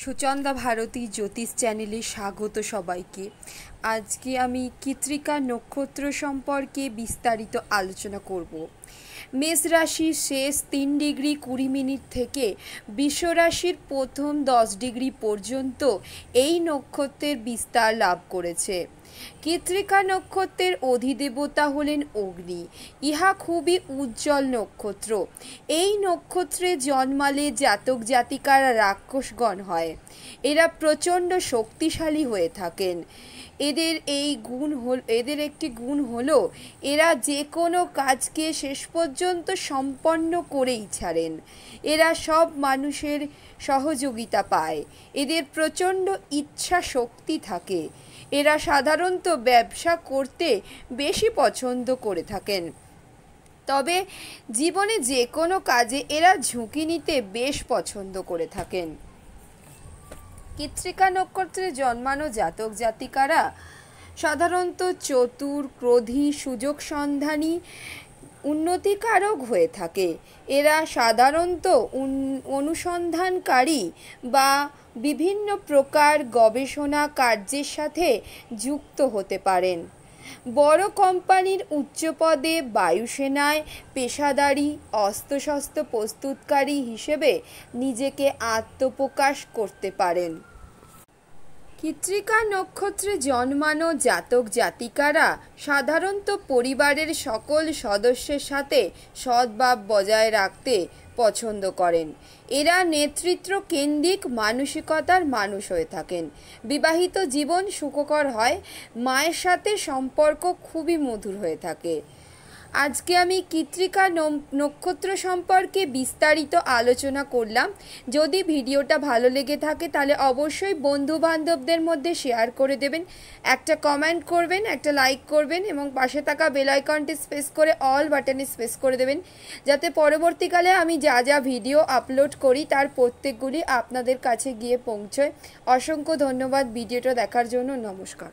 সুচন্দা ভারতী জ্যোতিষ চ্যানেলে স্বাগত সবাইকে। আজকে আমি কৃত্তিকা নক্ষত্র সম্পর্কে বিস্তারিত আলোচনা করব। মেষ রাশির শেষ 3 ডিগ্রি 20 মিনিট থেকে বৃষ রাশির প্রথম 10 ডিগ্রি পর্যন্ত এই নক্ষত্রের বিস্তার লাভ করেছে। কৃত্তিকা নক্ষত্রের অধিদেবতা হলেন অগ্নি। ইহা খুবই উজ্জ্বল নক্ষত্র। এই নক্ষত্রে জন্মালে জাতক জাতিকারা রাক্ষসগণ হয়। এরা প্রচণ্ড শক্তিশালী হয়ে থাকেন। এদের একটি গুণ হলো এরা যে কোনো কাজকে শেষ পর্যন্ত সম্পন্ন করেই ছাড়েন। এরা সব মানুষের সহযোগিতা পায়। এদের প্রচণ্ড ইচ্ছা শক্তি থাকে। এরা সাধারণত ব্যবসা করতে বেশি পছন্দ করে থাকেন, তবে জীবনে যে কোনো কাজে এরা ঝুঁকি নিতে বেশ পছন্দ করে থাকেন। কৃত্তিকা নক্ষত্রে জন্মানো জাতক জাতিকারা সাধারণত চতুর, ক্রোধী, সুযোগ সন্ধানী, উন্নতিকারক হয়ে থাকে। এরা সাধারণত অনুসন্ধানকারী বা বিভিন্ন প্রকার গবেষণা কার্যের সাথে যুক্ত হতে পারেন। বড় কোম্পানির উচ্চপদে, বায়ুসেনায় পেশাদারী, অস্ত্রশস্ত্র প্রস্তুতকারী হিসেবে নিজেকে আত্মপ্রকাশ করতে পারেন। কৃত্তিকা নক্ষত্রে জন্মানো জাতক জাতিকারা সাধারণত পরিবারের সকল সদস্যের সাথে সদ্ভাব বজায় রাখতে পছন্দ করেন। এরা নেতৃত্ব কেন্দ্রিক মানসিকতার মানুষ হয়ে থাকেন। বিবাহিত জীবন সুখকর হয়। মায়ের সাথে সম্পর্ক খুবই মধুর হয়ে থাকে। আজকে আমি কৃত্তিকা নক্ষত্র সম্পর্কে বিস্তারিত আলোচনা করলাম। যদি ভিডিওটা ভালো লেগে থাকে তাহলে অবশ্যই বন্ধু বান্ধবদের মধ্যে শেয়ার করে দেবেন, একটা কমেন্ট করবেন, একটা লাইক করবেন এবং পাশে থাকা বেল আইকনটি প্রেস করে অল বাটনে প্রেস করে দেবেন, যাতে পরবর্তীকালে আমি যা যা ভিডিও আপলোড করি তার প্রত্যেকগুলি আপনাদের কাছে গিয়ে পৌঁছয়। অসংখ্য ধন্যবাদ ভিডিওটা দেখার জন্য। নমস্কার।